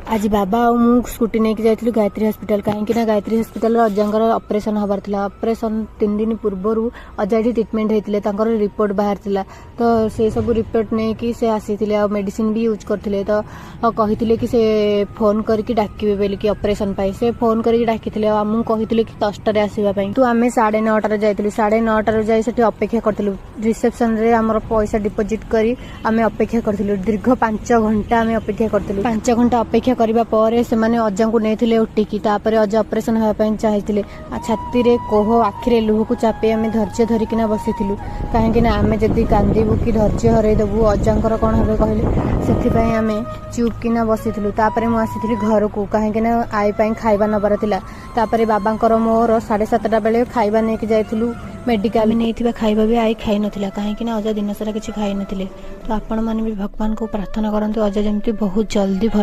आज बाबा और मु स्कूटी नहीं जाइलु गायत्री हॉस्पिटल कहीं गायत्री हॉस्पिटल अजांकर ऑपरेशन हबार था। ऑपरेशन 3 दिन पूर्वर अजा ये ट्रिटमेंट होते रिपोर्ट बाहर था तो से सब रिपोर्ट नहीं कि से आसी मेडिसिन भी यूज करते तो कहते कि से फोन करके डाकिबे बोलिकी ऑपरेशन पाई से फोन करके डाकी आमू कहते कि 10टार आसवाई तो आम 9:30 जाइलु 9:30 जाए अपेक्षा करूँ रिसेप्शन रे आमर पैसा डिपोजिट करी आम अपेक्षा करूँ दीर्घ 5 घंटा आम अपेक्षा करूँ 5 घंटा अपेक्षा करबा परे से माने अजा को नहीं उठिकी तापर अजा ऑपरेशन होगापी चाहिए छाती रे कोह आखिरे लुह को चापे आम धैर्य धरिकिना बसीलु कहीं आम जदि कांदबू कि धैर्य हरईदेबू अजांकर कौन हे कहले से आम चुपकिना बसीलु तापर मुझे घर को कहीं आई खाଇବା नबार तापर बाबांकर मोर 7:30 बेले खाଇବା नहीं जाइलु मेडिकल नहीं खाଇବା भी आई खाई नथिला कहीं अजा दिन सारा किसी खाई नथिले तो आपण माने भी भगवान को प्रार्थना करते अजा जमी बहुत जल्दी